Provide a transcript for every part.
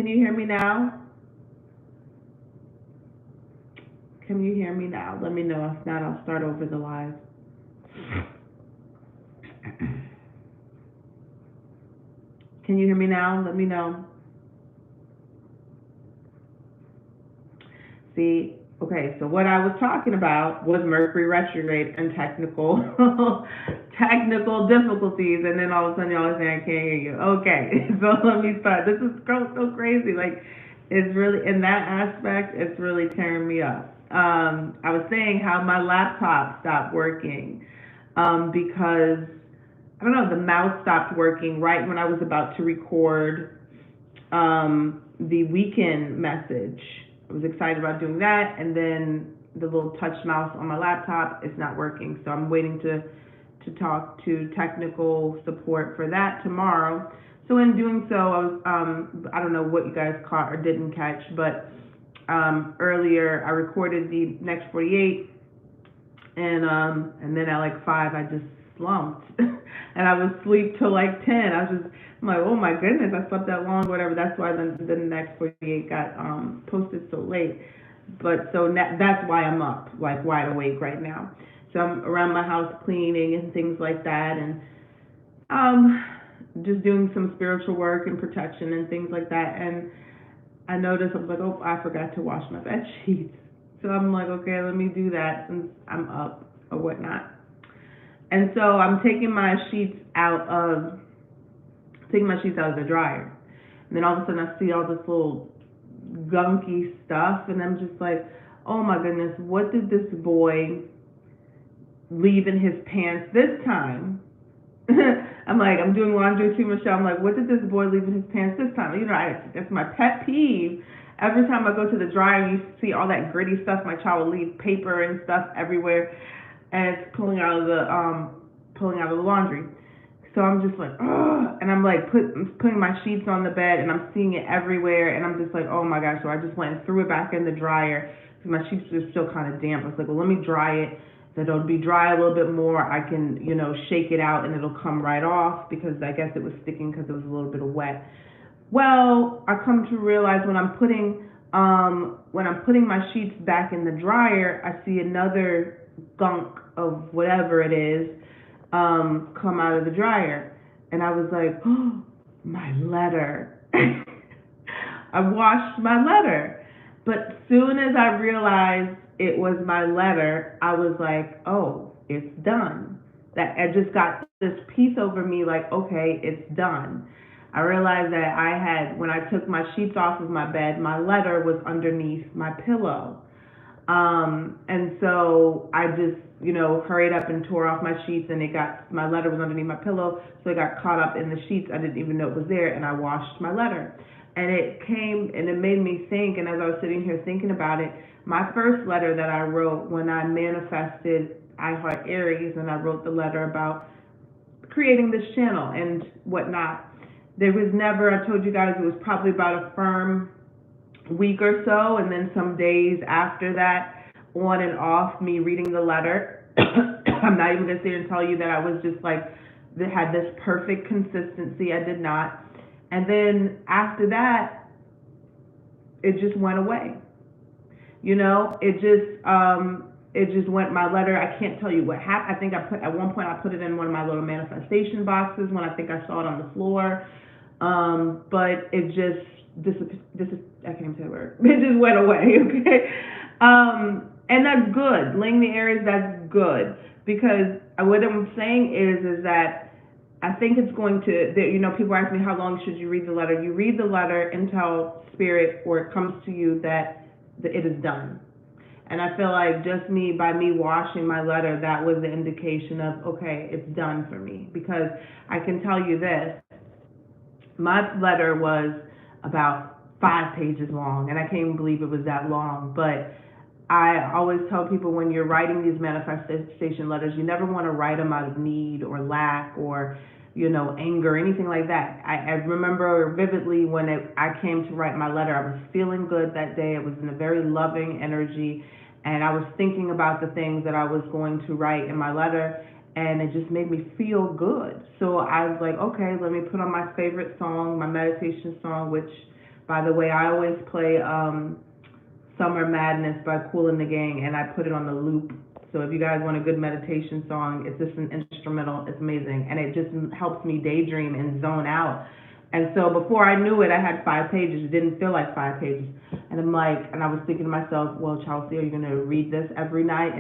Can you hear me now? Can you hear me now? Let me know. If not, I'll start over the live. Can you hear me now? Let me know. See, okay, so what I was talking about was Mercury retrograde and technical technical difficulties, and then all of a sudden y'all are saying I can't hear you. Okay, so let me start. This is so crazy. Like, it's really in that aspect, it's really tearing me up. I was saying how my laptop stopped working because I don't know, the mouse stopped working right when I was about to record the weekend message. I was excited about doing that, and then the little touch mouse on my laptop is not working. So I'm waiting to talk to technical support for that tomorrow. So in doing so, I was I don't know what you guys caught or didn't catch, but earlier I recorded the next 48, and then at like 5 I just slumped, and I was asleep till like 10. I'm like, oh my goodness, I slept that long, whatever. That's why the next 48 got posted so late. But so that's why I'm up, like wide awake right now. So I'm around my house cleaning and things like that, and just doing some spiritual work and protection and things like that. And I noticed, I was like, oh, I forgot to wash my bed sheets. So I'm like, okay, let me do that since I'm up or whatnot. And so I'm taking my sheets out of the dryer. And then all of a sudden I see all this little gunky stuff, and I'm just like, oh my goodness, what did this boy leave in his pants this time? I'm like, I'm doing laundry too, Michelle. I'm like, what did this boy leave in his pants this time? You know, that's my pet peeve. Every time I go to the dryer, you see all that gritty stuff. My child will leave paper and stuff everywhere, and it's pulling out of the laundry. So I'm just like, ugh, and I'm like putting my sheets on the bed, and I'm seeing it everywhere, and I'm just like, oh my gosh. So I just went and threw it back in the dryer because my sheets were still kind of damp. I was like, well, let me dry it. So it'll be dry a little bit more. I can, shake it out, and it'll come right off, because I guess it was sticking because it was a little bit of wet. Well, I come to realize when I'm putting my sheets back in the dryer, I see another gunk of whatever it is come out of the dryer, and I was like, oh, my letter. I washed my letter, but soon as I realized it was my letter, I was like, oh, it's done. That I just got this peace over me, like, okay, it's done. I realized that when I took my sheets off of my bed, my letter was underneath my pillow. And so I just, hurried up and tore off my sheets, and my letter was underneath my pillow, so it got caught up in the sheets. I didn't even know it was there, and I washed my letter. And it came, and it made me think, and as I was sitting here thinking about it, my first letter that I wrote when I manifested I Heart Aries, and I wrote the letter about creating this channel and whatnot, there was never, I told you guys, it was probably about a firm week or so, and then some days after that, on and off, me reading the letter. I'm not even going to sit here and tell you that I was just like, that had this perfect consistency. I did not. And then after that, it just went away. It just went, my letter, I can't tell you what happened. I think at one point I put it in one of my little manifestation boxes when I think I saw it on the floor. But it just, I can't even say the word. It just went away, okay? And that's good. Laying the Aries, that's good. Because what I'm saying is that I think it's going to, people ask me, how long should you read the letter? You read the letter until spirit, or it comes to you that it is done. And I feel like just by me washing my letter, that was the indication of, okay, it's done for me. Because I can tell you this, my letter was about 5 pages long, and I can't even believe it was that long. But I always tell people, when you're writing these manifestation letters, you never want to write them out of need or lack or, anger, anything like that. I remember vividly when I came to write my letter, I was feeling good that day. I was in a very loving energy, and I was thinking about the things that I was going to write in my letter, and it just made me feel good. So I was like, okay, let me put on my favorite song, my meditation song, which, By the way, I always play Summer Madness by Kool and the Gang, and I put it on the loop. So if you guys want a good meditation song, it's just an instrumental. It's amazing, and it just helps me daydream and zone out. And so before I knew it, I had 5 pages. It didn't feel like 5 pages. And I'm like, and I was thinking to myself, well, Chelsea, are you going to read this every night?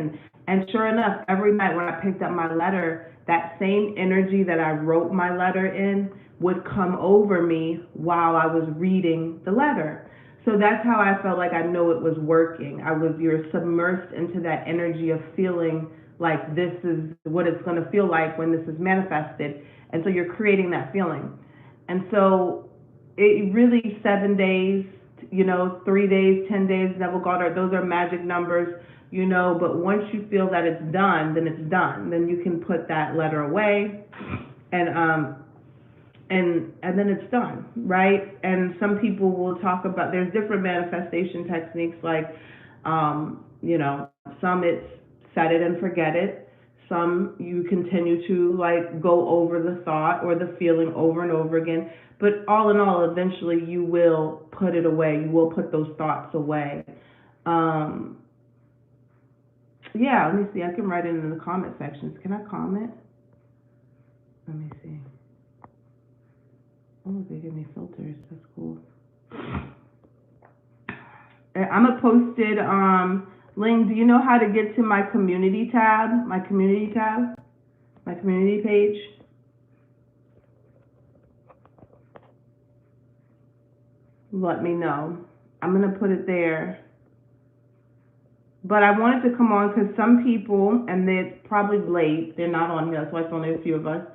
And sure enough, every night when I picked up my letter, that same energy that I wrote my letter in would come over me while I was reading the letter. So that's how I felt like I know it was working. You're submersed into that energy of feeling like this is what it's going to feel like when this is manifested. And so you're creating that feeling. And so it really 7 days, 3 days, 10 days, Neville Goddard, those are magic numbers, but once you feel that it's done, then it's done. Then you can put that letter away and then it's done, right? And some people will talk about, there's different manifestation techniques, like, some it's set it and forget it. Some you continue to go over the thought or the feeling over and over again. But all in all, eventually you will put it away. You will put those thoughts away. Let me see. I can write it in the comment sections. Can I comment? Let me see. Oh, they give me filters. That's cool. I'm going to post it. Ling, do you know how to get to my community tab? My community page? Let me know. I'm going to put it there. But I wanted to come on because some people, and they're probably late, they're not on here, that's why it's only a few of us.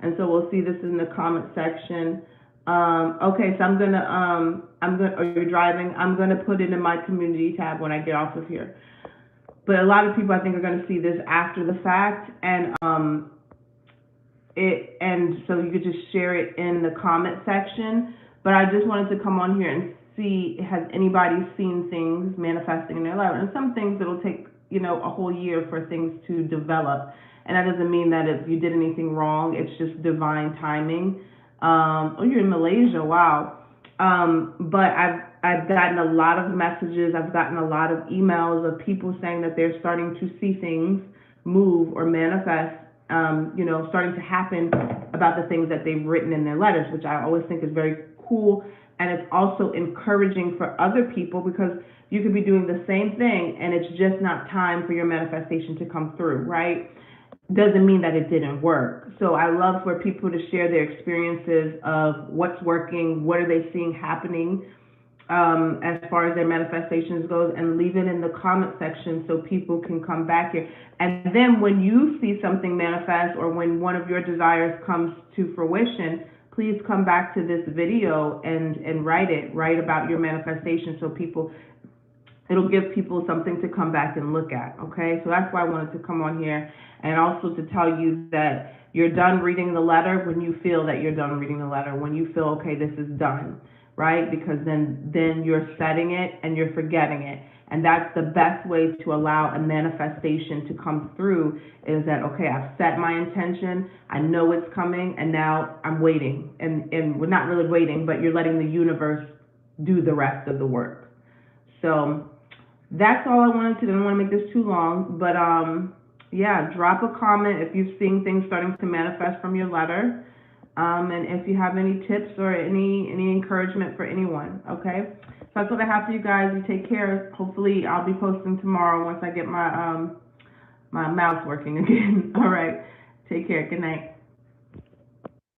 And so we'll see this in the comment section. Okay, so are you driving? I'm going to put it in my community tab when I get off of here. But a lot of people, I think, are going to see this after the fact, and so you could just share it in the comment section. But I just wanted to come on here and see, has anybody seen things manifesting in their life? And some things it'll take, a whole year for things to develop. And that doesn't mean that if you did anything wrong, it's just divine timing. You're in Malaysia, wow. But I've gotten a lot of messages, I've gotten a lot of emails of people saying that they're starting to see things move or manifest, starting to happen about the things that they've written in their letters, which I always think is very cool. And it's also encouraging for other people, because you could be doing the same thing and it's just not time for your manifestation to come through, right? Doesn't mean that it didn't work. So I love for people to share their experiences of what's working, what are they seeing happening as far as their manifestations goes, and leave it in the comment section so people can come back here. And then when you see something manifest, or when one of your desires comes to fruition, please come back to this video and write about your manifestation, so it'll give people something to come back and look at, okay? So that's why I wanted to come on here, and also to tell you that you're done reading the letter when you feel that you're done reading the letter, when you feel, okay, this is done, right? Because then you're setting it and you're forgetting it. And that's the best way to allow a manifestation to come through, is that, okay, I've set my intention, I know it's coming, and now I'm waiting. And we're not really waiting, but you're letting the universe do the rest of the work. So that's all I wanted to do. I don't want to make this too long, but drop a comment if you're seeing things starting to manifest from your letter, and if you have any tips or any encouragement for anyone, okay? So that's what I have for you guys. You take care. Hopefully I'll be posting tomorrow once I get my my mouse working again. All right, take care. Good night.